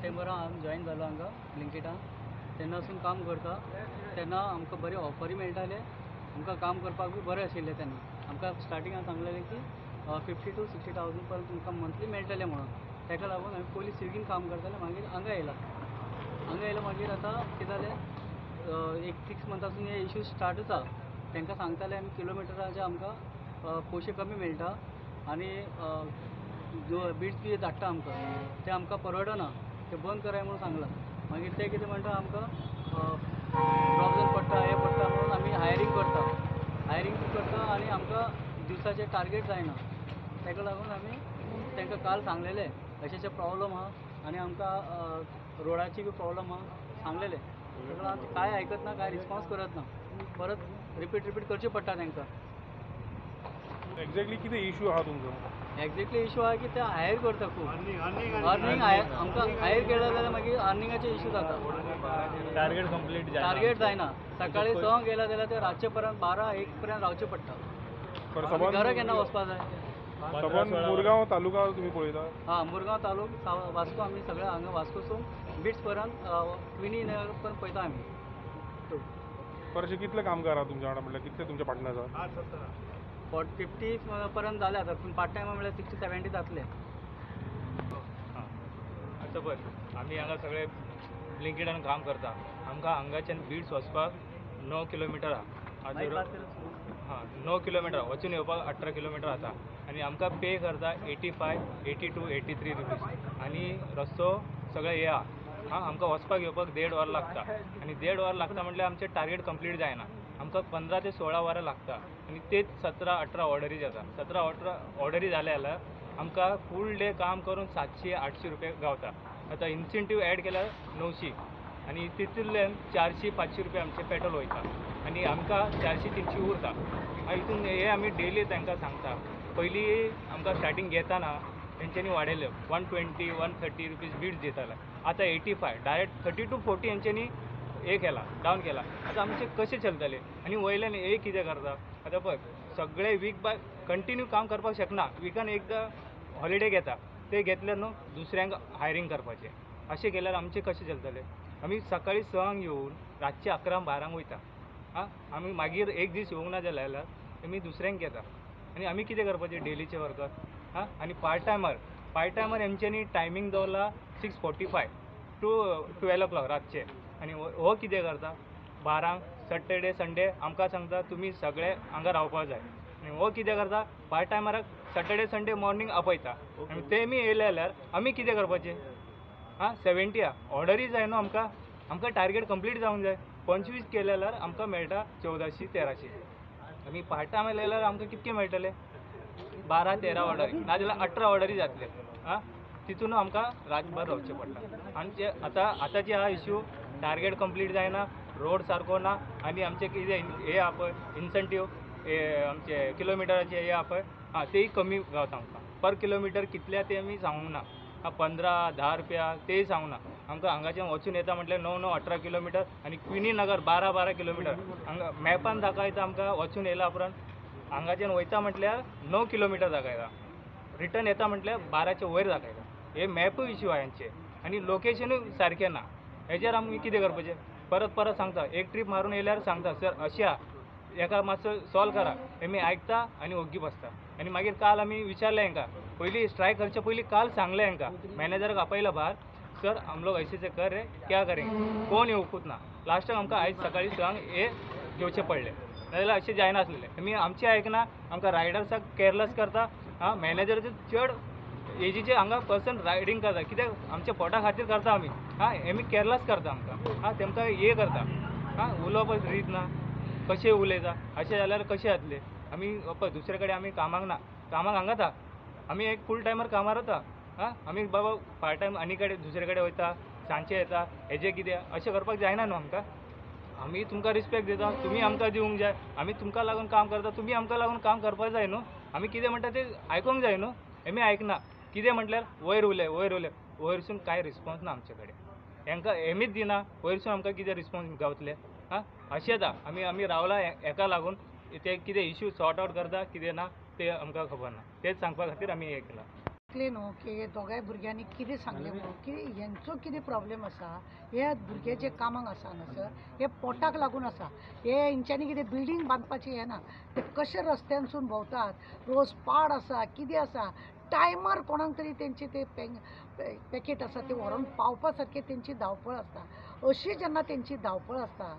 सप्टेंबरा हांव जॉइन जालो हांगा ब्लिंकिटान। तेन्नासून काम करता। तेन्ना आमकां बरे ऑफरी मेळटाले, आमकां काम करपाक बी बरें आशिल्लें। तेन्ना आमकां स्टार्टिंगान सांगलेलें की 50,000 to 60,000 पर्यंत तुमकां मंथली मेळटलें म्हणून। ताका लागून हांवें पयलीं स्विगीन काम करतालें, मागीर हांगा येयला। मागीर आतां कितें जालें, एक 6 मंथासून हे इश्यू स्टार्ट जाता। तांकां सांगताले आमी किलोमिटराचे आमकां पयशे कमी मेळटा आनी जो बिट्स बी धाडटा आमकां ते आमकां परवडना, ते बंद कराय म्हणून सांगलां। मागीर ते कितें म्हणटा, आमकां ड्रॉप जावन पडटा, हें पडटा म्हणून आमी हायरींग करता आनी आमकां दिवसाचे टार्गेट जायना। ताका लागून आमी तांकां काल सांगलेलें अशें प्रॉब्लम आहा आनी आमकां रोडाची बी प्रॉब्लम आहा सांगलेलें। ताका लागून कांय आयकत ना, कांय रिस्पॉन्स करत ना। परत रिपीट करचें पडटा तांकां। एक्झॅक्टली कितें इश्यू आहा तुमचो? एक्झॅक्टली इश्यू आहा की ते हायर करता खूब अर्निंग आमकां हायर केलें जाल्यार मागीर अर्निंगाचे इश्यू जाता। टार्गेट जायना। सकाळीं 6 गेला जाल्यार ते रातचे पर्यंत 12-1 पर्यंत रावचें पडटा। घरा केन्ना वचपा जाय? मुरगांव तालुका तुमी पळयता? हां, मुरगांव तालुका वास्को आमी सगळे हांगा वास्कोसून बिट्स पर्यंत क्विनी नगर पर्यंत पळयता आमी। अशें कितले कामगार आहा तुमच्या वांगडा, म्हणल्यार कितले तुमचे पार्टनर्स आहा? 50 पर्यंत जाले आतां, पूण पार्ट टायम म्हणल्यार 60-70 जातले। आतां पळय, आमी हांगा सगळे ब्लिंकिटान काम करता। आमकां हांगाच्यान बिट्स वचपाक 9 किलोमिटर आहा। 9 किलोमिटर वचून येवपाक 18 किलोमिटर जाता आनी आमकां पे करता 85, 82, 83 रुपीज। आनी रस्तो सगळे हे आहा, आमकां वचपाक येवपाक 1.5 वर लागता आनी 1.5 वर लागता म्हटल्यार आमचें टार्गेट कंप्लीट जायना। आमकां 15 ते 16 वरां लागता आनी तेच 17-18 ऑर्डरी जाता। 17-18 ऑर्डरी जाले जाल्यार आमकां फूल डे काम करून 700-800 रुपया गावता। आतां इन्सेंटीव ॲड केल्यार 900 आनी तितूंतल्यान 400-500 रुपया आमचें पेट्रोल वयता आनी आमकां 400-300 उरता। हितून हे आमी डेली तांकां सांगता। पयलीं आमकां स्टार्टींग घेताना तेंच्यांनी वाडयले 120-130 रुपीज बिट्स दिताले, आतां 85 डायरेक्ट 30 to 40 हेंच्यांनी हे केला, डावन केला। आतां आमचें कशें चलतलें? आनी वयल्यान हे कितें करता? आतां पळय, सगळे वीक बाय कंटिन्यू काम करपाक शकना, विकान एकदां हॉलिडे घेता। ते घेतल्यार न्हू दुसऱ्यांक हायरींग करपाचें। अशें केल्यार आमचें कशें चलतलें? आमी सकाळीं 6 येवन रातचे 11-12 वयता। आमी मागीर एक दीस येवंक ना जाल्यार आमी दुसऱ्यांक घेता आनी आमी कितें करपाचें डेलीचे वर्कर? आनी पार्ट टायमर हेंच्यांनी टायमींग दवरला 6:45 to 12 o'clock रातचे। आनी हो कितें करता? 12 सॅटर्डे संडे आमकां सांगता तुमी सगळे हांगा रावपा जाय। आनी हो कितें करता? पार्ट टायमराक सॅटर्डे संडे मॉर्निंग आपयता आनी तेमी येयले जाल्यार आमी कितें करपाचें? 70 ऑर्डरी जाय न्हू आमकां? आमकां टार्गेट कंप्लीट जावंक जाय। 25 केले जाल्यार आमकां मेळटा 1400-1300। आमी पार्ट टायम येयले जाल्यार आमकां कितके मेळटले? 12-13 ऑर्डरी नाजाल्यार 18 ऑर्डरी जातले। तितून आमकां रातभर रावचें पडटा। आमचे आतां जे आहा इश्यू, टार्गेट कंप्लीट जायना, रोड सारको ना आनी आमचे कितें हे आहा पळय इन्सेंटीव, हे आमचे किलोमिटराचे हे आहा पळय, तेय कमी गावता आमकां। पर किलोमिटर कितल्या ते आमी सांगूंक ना। 15-10 रुपया तेय सांगूंक ना। आमकां हांगाच्यान वचून येता म्हटल्यार 9-18 किलोमिटर आनी क्विनी नगर 12-12 किलोमिटर। हांगा मॅपान दाखयता आमकां वचून येयला उपरांत हांगाच्यान वयता म्हटल्यार 9 किलोमिटर दाखयता, रिटर्न येता म्हटल्यार 12च्या वयर दाखयता। हे मॅपूय इश्यू आहा हेंचे आनी लोकेशनूय सारकें ना। हेजेर आमी कितें करपाचें? परत सांगता, एक ट्रीप मारून येयल्यार सांगता सर अशें आहा, हेका मातसो सॉल्व करा। आमी आयकता आनी ओग्गी बसता। आनी मागीर काल आमी विचारलें हेंकां, पयलीं स्ट्रायक करचे पयलीं काल सांगलें हेंकां, मॅनेजराक आपयला भायर, सर हम लोग ऐसे कर रहे क्या करेंगे? कोण येवकूच ना। लास्टाक आमकां आयज सकाळीं 6 हे घेवचें पडलें, नाजाल्यार अशें जायना आसलेलें। आमी आमचें आयकना, आमकां रायडर्साक केअरलेस करता। मॅनेजराचे चड एजीचे हांगा पर्सन रायडींग करता, कित्याक आमच्या पोटा खातीर करता आमी केअरलेस करता आमकां। तेमकां हे करता, उलोवपाक रीत ना, कशें उलयता, अशें जाल्यार कशें जातलें? आमी पळय दुसरे कडेन आमी कामाक ना, कामाक हांगाच आहा। आमी एक फूल टायमर कामार वता, आमी बाबा पार्ट टायम आनी कडेन दुसरे कडेन वयता, सांजचे येता, हेजें कितें अशें करपाक जायना न्हू आमकां। आमी तुमकां रिस्पेक्ट दिता, तुमी आमकां दिवंक जाय। आमी तुमकां लागून काम करता, तुमी आमकां लागून काम करपाक जाय न्हू। आमी कितें म्हणटा तें आयकूंक जाय न्हू। आमी आयकना, कितें म्हटल्यार वयर उलय, वयरसून कांय रिस्पॉन्स ना आमचे कडेन। हेंकां हेमीच दिना, वयरसून आमकां कितें रिस्पॉन्स गावतले? अशें जाता। आमी रावला हेका लागून, ते कितें इश्यू सॉर्ट आवट करता कितें ना तें आमकां खबर ना। तेच सांगपा खातीर आमी हें केलां। न्हू की हे दोगांय भुरग्यांनी कितें सांगलें म्हणून की हेंचो कितें प्रॉब्लेम आसा हे भुरगे जे कामाक आसा हांगासर हे पोटाक लागून आसा हे हेंच्यांनी कितें बिल्डींग बांदपाचें हें ना ते कशे रस्त्यांसून भोंवतात रोज पाड आसा कितें आसा टायमार कोणाक तरी तेंचे ते पॅकेट आसा ते व्हरून पावपा सारके तेंची धांवपळ आसता अशी जेन्ना तेंची धांवपळ आसता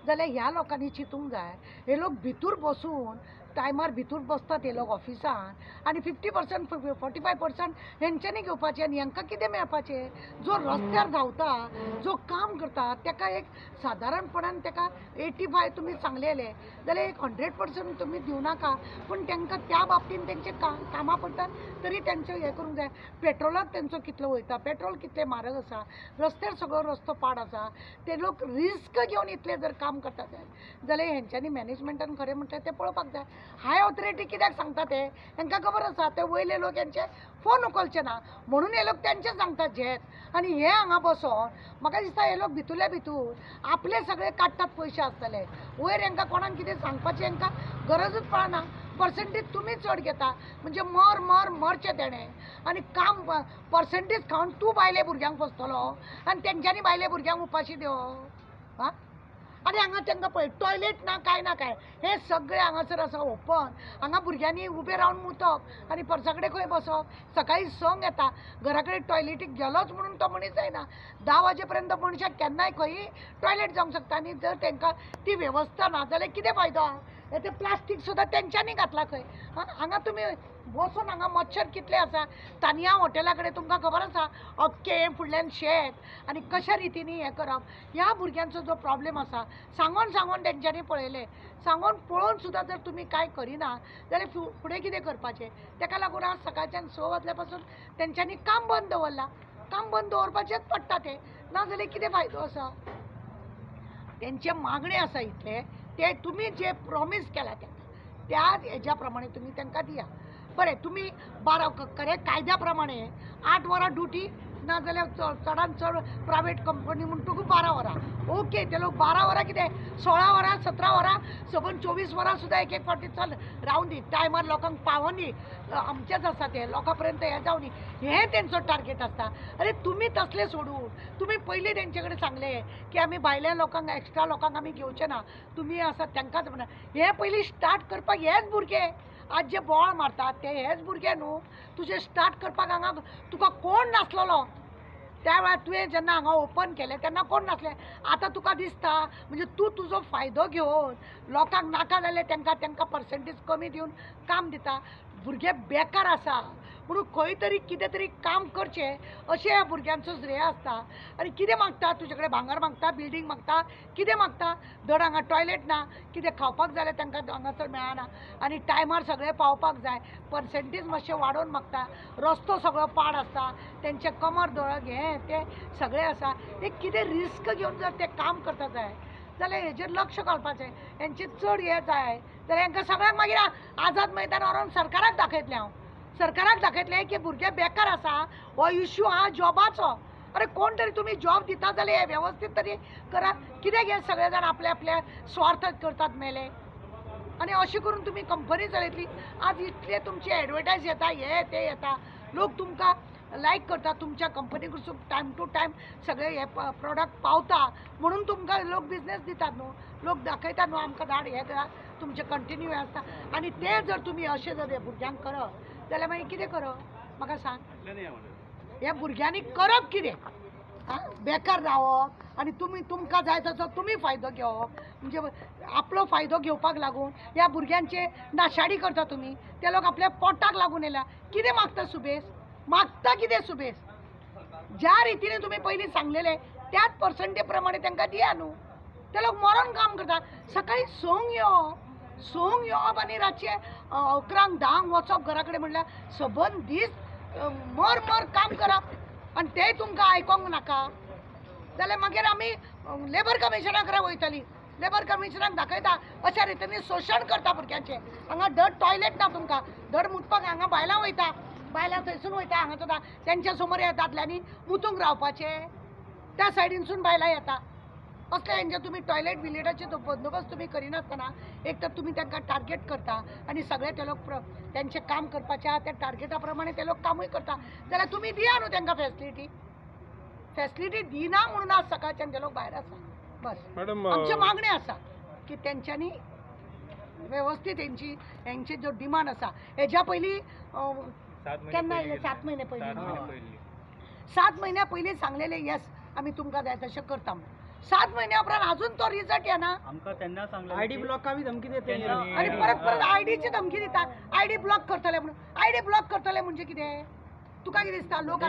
जाल्यार ह्या लोकांनी चिंतूंक जाय हे लोक भितूर बसून टायमार भितूर बसतात हे लोक ऑफिसान आनी 50% 45% हेंच्यांनी घेवपाचें आनी हेंकां कितें मेळपाचें जो रस्त्यार धांवता जो काम करता तेका एक सादारणपणान तेका 85 तुमी सांगलेले जाल्यार एक 100% तुमी दिवं नाका पूण तेंकां त्या बाबतीन तेंचे कामां पडटात तरी तेंचें हें करूंक जाय पेट्रोलाक तेंचो कितलो वयता पेट्रोल कितलें म्हारग आसा रस्त्यार सगळो रस्तो पाड आसा ते लोक रिस्क घेवन इतले जर काम करतात जाल्यार हेंच्यांनी मॅनेजमेंटान खरें म्हणटा तें पळोवपाक जाय हाय ऑथॉरिटी कित्याक सांगता ते तांकां खबर आसा ते वयले लोक हेंचे फोन उखलचे ना म्हणून हे लोक तेंचे सांगतात जेत आनी हे हांगा बसोन म्हाका दिसता हे लोक भितूरल्या भितूर आपले सगळे काडटात पयशे आसतले वयर हेंकां कोणाक कितें सांगपाची हेंकां गरजूच पडना पर्सेंटेज तुमी चड घेता म्हणजे मरचें तेणें आनी काम पर्सेंटेज खावन तूं बायले भुरग्यांक फसतलो आनी तेंच्यांनी बायले भुरग्यांक उपाशी दिवप हां आनी हांगा तांकां पळय टॉयलेट ना काय हे सगळे हांगासर आसा ओपन हांगा भुरग्यांनी उबे रावन मुतप आनी पर्सा कडेन खंय बसप सकाळी संक येता घरा कडेन टॉयलेटीक गेलोच म्हणून तो मनीस जायना 10 वाजे पर्यंत मनशाक केन्नाय खंयी टॉयलेट जावंक शकता आनी जर तांकां ती वेवस्था ना जाल्यार कितें फायदो ते प्लास्टीक सुद्दां तेंच्यांनी घातला खंय हांगा तुमी बसून हांगा मच्छर कितले आसा तानिया हॉटेला कडेन तुमकां खबर आसा अख्खें फुडल्यान शेत आनी कशा रितीनी हें करप ह्या भुरग्यांचो जो प्रॉब्लेम आसा सांगून तेंच्यांनी पळयले सांगून पळोवन सुद्दां जर तुमी कांय करिना जाल्यार फुडें कितें करपाचें तेका लागून आज सकाळच्यान 6 वाजल्या पासून तेंच्यांनी काम बंद दवरलां काम बंद दवरपाचेंच पडटा तें ना जाल्यार कितें फायदो आसा तेंचे मागणे आसा इतले ते तुमी जे प्रॉमीस केला तेंकां त्या हेज्या प्रमाणे तुमी तेंकां दिया बरें तुमी 12 खरें कायद्या प्रमाणे 8 वरां ड्युटी ना जाल्यार चडांत चड प्रायवेट कंपनी म्हणटकूच 12 वरां ओके ते लोक 12 वरां कितें 16 वरां 17 वरां सबंद 24 वरां सुद्दां एक फावटी चल रावून दी टायमार लोकांक पावोन दी आमचेच आसा ते लोकां पर्यंत हें जावन दी हें तेंचो टार्गेट आसता अरे तुमी तसले सोडून तुमी पयलीं तेंचे कडेन सांगले की आमी भायल्या लोकांक एक्स्ट्रा लोकांक आमी घेवचे ना तुमी आसा तेंकांच म्हणा हें पयलीं स्टार्ट करपाक हेच भुरगे आज जे बोवाळ मारतात ते हेच भुरगे न्हू तुजे स्टार्ट करपाक हांगा तुका कोण नासलेलो त्या वेळार तुवें जेन्ना हांगा ओपन केलें तेन्ना कोण नासलें आतां तुका दिसता म्हणजे तूं तुजो फायदो घेवन लोकांक नाका जाल्यार तेंकां पर्सेंटेज कमी दिवन काम दिता भुरगे बेकार आसा म्हणून खंय तरी कितें तरी काम करचें अशें ह्या भुरग्यांचो श्रेय आसता आनी कितें मागता तुजे कडेन भांगर मागता बिल्डींग मागता कितें मागता धड हांगा टॉयलेट ना कितें खावपाक जाल्यार तांकां हांगासर मेळना आनी टायमार सगळें पावपाक जाय पर्सेंटेज मातशें वाडोवन मागता रस्तो सगळो पाड आसता तेंचे कमर धडक हें तें सगळें आसा एक कितें रिस्क घेवन जर ते काम करता जाय जाल्यार हेजेर लक्ष घालपाचें हेंचे चड हें जाय जाल्यार हांकां सगळ्यांक मागीर आझाद मैदान व्हरून सरकाराक दाखयतलें हांव सरकाराक दाखयतलें की भुरगे बेकार आसा हो इश्यू हा जॉबाचो अरे कोण तरी तुमी जॉब दिता जाल्यार हे वेवस्थीत तरी करा कित्याक हे सगळे जाण आपले आपले स्वार्थ करतात मेले आनी अशें करून तुमी कंपनी चलयतली आज इतले तुमची एडवर्टायज येता हे ते येता लोक तुमकां लायक करता तुमच्या कंपनी कडसून टायम टू टायम सगळे हे प्रोडक्ट पावता म्हणून तुमकां लोक बिझनेस दितात न्हू लोक दाखयतात न्हू आमकां धाड हे करा तुमचे कंटिन्यू आसता आनी ते जर तुमी अशें जर भुरग्यांक करप जाल्यार मागीर कितें करप म्हाका सांग ह्या भुरग्यांनी करप कितें बेकार रावप आनी तुमकां जाय तसो तुमी फायदो घेवप म्हणजे आपलो फायदो घेवपाक लागून ह्या भुरग्यांचे नाशाडी करता तुमी ते लोक आपल्या पोटाक लागून येयला कितें मागता सुबेज मागता कितें सुबेज ज्या रितीने तुमी पयलीं सांगलेले त्याच पर्संटेज प्रमाणे तांकां दिया न्हू ते लोक मरण काम करता सकाळी संक येवप आनी रातचे 11 10 वचप घरा कडेन म्हणल्यार सबंद दीस मर काम करप आनी तेय तुमकां आयकोंक नाका जाल्यार मागीर आमी लेबर कमिशना कडेन वयतलीं लेबर कमिशनाक दाखयता अशा रितीने शोशण करता भुरग्यांचें हांगा धड टॉयलेट ना तुमकां धड मुतपाक हांगा बायलां वयता बायलां थंयसून वयता हांगा सुद्दां तेंच्या समोर ह्या दादल्यांनी मुतूंक रावपाचें त्या सायडीनसून बायलां येता असल्या हेंचे तुम्ही टॉयलेट बिलेटाचे बंदोबस्त तुम्ही करिनासतना एक तर तुम्ही तांकां टार्गेट करता आणि सगळे ते लोक त्यांचे काम करपाच्या त्या टार्गेटा प्रमाणे ते लोक कामूय करता जाल्यार तुम्ही दिया न्हू तांकां फॅसिलिटी दिना म्हणून आज सकाळच्यान ते लोक भायर आसा बस. मॅडम आमची मागणी आसा की त्यांच्यानी व्यवस्थित यांची जो डिमांड आसा हेज्या पयलीं केन्ना आयले 7 महिने पयलीं 7 महिन्या पयलीं सांगलेले येस आमी तुमकां जाय तशें करता म्हणून 7 महिन्या उपरांत अजून तो रिझल्ट येना आमकां तेन्ना सांगलें आयडी ब्लॉका बी धमकी देते आणि परत आयडीची धमकी दिता आयडी ब्लॉक करतले म्हणून आयडी ब्लॉक करतले म्हणजे कितें तुका कितें दिसता लोक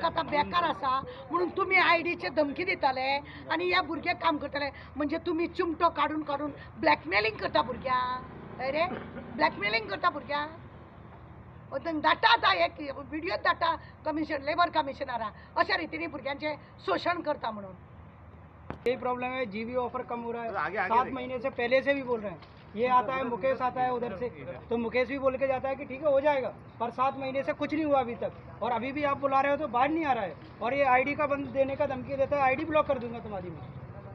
आतां बेकार आसा म्हणून तुमी आयडीचे धमकी दिताले आनी ह्या भुरगे काम करतले म्हणजे तुमी चिमटो काडून काडून ब्लॅकमेलिंग करता भुरग्यांक अरे ब्लॅकमेलिंग करता भुरग्यांक धाडटा आतां एक व्हिडिओ धाडटा कमिशन लेबर कमिशनरा अशा रितीने भुरग्यांचे शोषण करता म्हणून. यही प्रॉब्लम है, जीवी ऑफर कम हो रहा है 7 महीने से पहले से भी बोल रहे हैं. ये आता है मुकेश आता है उधर से तो मुकेश भी बोल के जाता है कि ठीक है हो जाएगा पर 7 महीने से कुछ नहीं हुआ अभी तक और अभी भी आप बुला रहे हो तो बाहर नहीं आ रहा है और ये आईडी का बंद देने का धमकी देता है आईडी ब्लॉक कर दूंगा तुम्हारी में.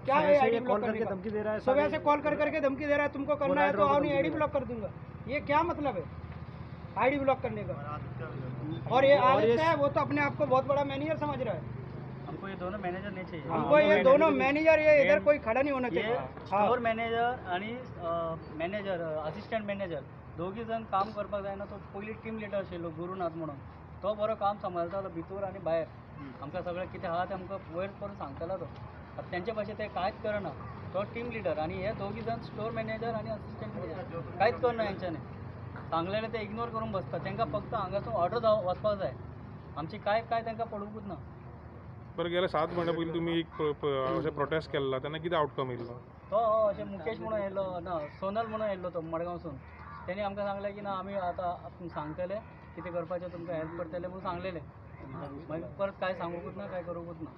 क्या है आईडी ब्लॉक करने का धमकी दे रहा है सुबह से कॉल कर करके धमकी दे रहा है तुमको करना है तो आओ नहीं आईडी ब्लॉक कर दूंगा. ये क्या मतलब है आईडी ब्लॉक करने का. और ये आदित्य है वो तो अपने आप को बहुत बड़ा मैनेजर समझ रहा है. हमको ये दोनों मॅनेजर नहीं चाहिए. हमको ये दोनों मैनेजर ये इधर कोई खड़ा नहीं होना चाहिए. स्टोर मॅनेजर आणि मॅनेजर असिस्टंट मॅनेजर दोघी जण काम करपाक जायना. तो पयलीं टीम लिडर आशिल्लो गुरुनाथ म्हणून तो बरो काम सांबाळटालो भितर आनी भायर. आमकां सगळें कितें आहा तें आमकां वयर करून सांगतालो तो. आतां तेंचे भाशेन ते कांयच करना. तो टीम लिडर आनी हे दोघी जण स्टोर मॅनेजर आनी असिस्टंट मॅनेजर कांयच करना हेंच्यांनी. सांगलेलें ते इग्नोर करून बसता. तांकां फक्त हांगासून ऑर्डर वचपाक जाय. आमची काय तांकां पडूंकूच ना. बरं गेल्या 7 महिन्या पयलीं तुमी एक अशें प्रोटेस्ट केल्ला तेन्ना कितें आउटकम येयलो. तो अशें मुकेश म्हणून येयल्लो ना सोनल म्हणून येयल्लो तो मडगांवसून. तेणी आमकां सांगलें की ना आमी आतां सांगतले कितें करपाचें तुमकां हेल्प करतले म्हणून सांगलेलें. मागीर परत काय सांगूकूच ना काय करूंकूच ना.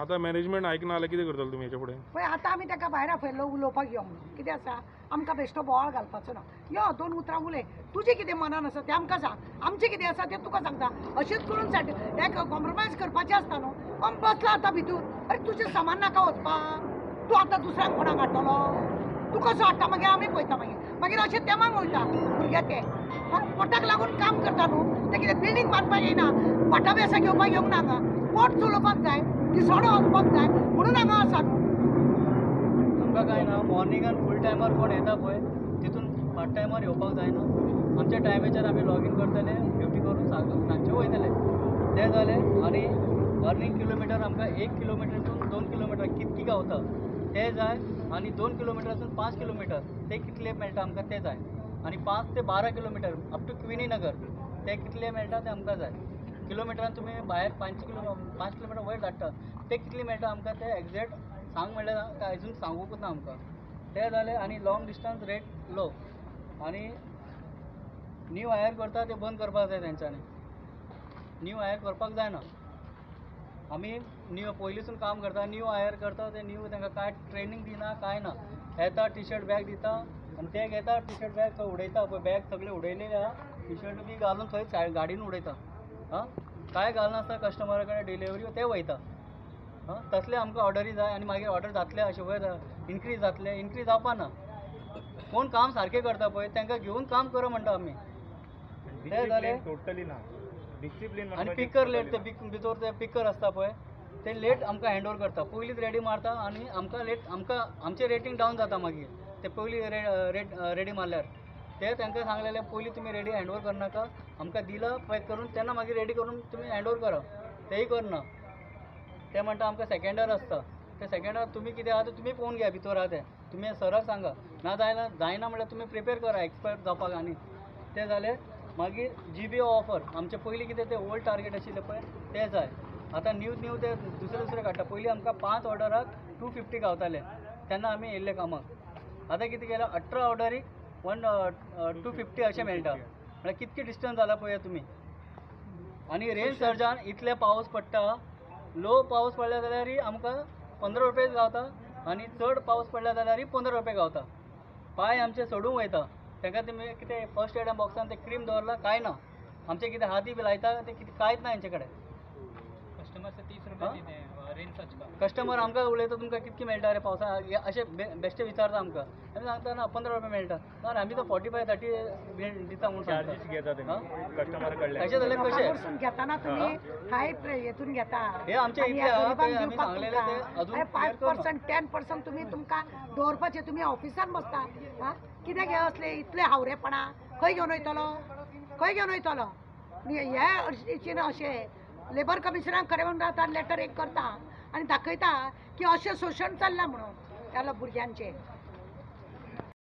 आतां मॅनेजमेंट आयकना जाल्यार कितें करतले तुमी हेच्या फुडें. पळय आतां आमी ताका भायर आपयल्लो उलोवपाक यो म्हणून कितें आसा आमकां बेश्टो बोवाळ घालपाचो ना. यो 2 उतरां उलय तुजें कितें मनान आसा तें आमकां सांग आमचें कितें आसा तें तुका सांगता. अशेंच करून एक कॉम्प्रोमायज करपाचें आसता न्हू. आमी बसला आतां भितूर अरे तुजें सामान नाका वचपाक तूं आतां दुसऱ्यांक कोणाक हाडटलो तूं कसो हाडटा मागीर आमी पळयता मागीर अशें तेमांक वयता भुरगे ते पोटाक लागून काम करता न्हू. ते कितें बिल्डींग बांदपाक येयना वाटा बेसा घेवपाक येवंक ना हांगा. पोट चलोवपाक जाय दिसवाडो वचपाक जाय म्हणून हांगा आसा न्हू. आमकां काय ना मॉर्निंगान फूल टायमार कोण येता पळय तितून पार्ट टायमार येवपाक जायना. आमच्या टायमाचेर आमी लॉगीन करतले ड्युटी करून सांजचे वयतले ते जालें. आनी अर्निंग किलोमिटर आमकां 1 किलोमिटरसून 2 किलोमिटर कितकी गावता ते जाय आनी 2 किलोमिटरसून 5 किलोमिटर ते कितले मेळटा आमकां ते जाय. आनी 5 ते 12 किलोमिटर अप टू क्विनी नगर ते कितले मेळटा ते आमकां जाय. किलोमिटरान तुमी भायर 5 किलोमिटर वयर धाडटा ते कितली मेळटा आमकां ते एक्झॅक्ट सांग म्हणल्यार काय अजून सांगूकूच ना आमकां. ते जालें आनी लॉंग डिस्टन्स रेट लो आनी न्यू हायर करता ते बंद करपाक जाय तेंच्यांनी. न्यू हायर करपाक जायना. आमी न्यू पयलींसून काम करता न्यू हायर करता ते न्यू तांकां काय ट्रेनींग दिना काय ना. येता टी शर्ट बॅग दिता आनी ते घेता टी शर्ट बॅग थंय उडयता पळय बॅग सगळे उडयलेले आहा. टी शर्ट बी घालून थंय गाडीन उडयता. हां काय घालनासता कस्टमरा कडेन डिलिव्हरी ते वयता. हां तसले आमकां ऑर्डरी जाय आनी मागीर ऑर्डर जातले अशें वयर इनक्रीज जातले इनक्रीज जावपा ना. कोण काम सारकें करता पळय तांकां घेवन काम कर म्हणटा आमी. ते जालें टोटली ना डिसिप्लीन. आनी पिकर लेट ते भितर ते पिकर आसता पळय ते लेट आमकां हँड ओवर करता. पयलींच रेडी मारता आनी आमकां लेट आमचें रेटींग डावन जाता मागीर ते पयलीं रेडी मारल्यार. ते तांकां सांगलेलें पयलीं तुमी रेडी हँड ओवर करनाका आमकां दिला पॅक करून तेन्ना मागीर रेडी करून तुमी हँड ओवर करा. तेय करना. ते म्हणटा आमकां सेकेंडार आसता. ते सेकेंडार तुमी कितें आहा तें तुमी पळोवन घ्या भितर आहा तें तुमी सराक सांगा. ना जायना म्हणल्यार तुमी प्रिपेर करा एक्सपायर जावपाक. आनी ते जालें मागीर GB ऑफर आमचे पयलीं कितें ते ओल्ड टार्गेट आशिल्ले पळय ते जाय. आतां न्यू ते दुसरे काडटा. पयलीं आमकां 5 ऑर्डराक 250 गावताले तेन्ना आमी येयल्ले कामाक. आतां कितें केलां 18 ऑर्डरीक 250 अशें मेळटा. म्हळ्यार कितके डिस्टन्स जाला पळया तुमी. आनी रेन सर्जान इतले पावस पडटा लो पावस पडल्या जाल्यारय आमकां 15 रुपये गावता आनी चड पावस पडल्या जाल्यारय 15 रुपये गावता. पांय आमचे सोडून वयता. तांकां तुमी कितें फर्स्ट एड बॉक्सान ते क्रीम दवरला काय ना. आमचे कितें हाती बी लायता ते कितें कांयच ना हेंचे कडेन. कस्टमर से 30 रुपये कस्टमर आमकां उलयता तुमकां कितके मेळटा रे पावसा अशें बेश्टे विचारता आमकां आमी सांगता ना 15 रुपया मेळटा कारण आमी तो 45-30 दिता म्हणून चार्जीस घेता तेमी कस्टमर कडल्यान तशें जाल्यार कशें लोकांकडसून घेताना तुम्ही हाय हेतून घेता हे आमचे आणि इतले या आहा, गरिबांक ते आमी दिवपाक सांगलेले तुमकां. ते अजून अरे clear करू 5% 10% तुम्ही तुमकां दवरपाचे तुमी ऑफिसान बसता हा कित्याक हे असले इतले हावरेपणा खंय घेवन वयतलो खंय घेवन वयतलो हे अशें अशें लेबर कमिशनराक खरें म्हणटा आतां लेटर एक करता आनी दाखयता की अशें शोशण चल्लां म्हणून त्या भुरग्यांचें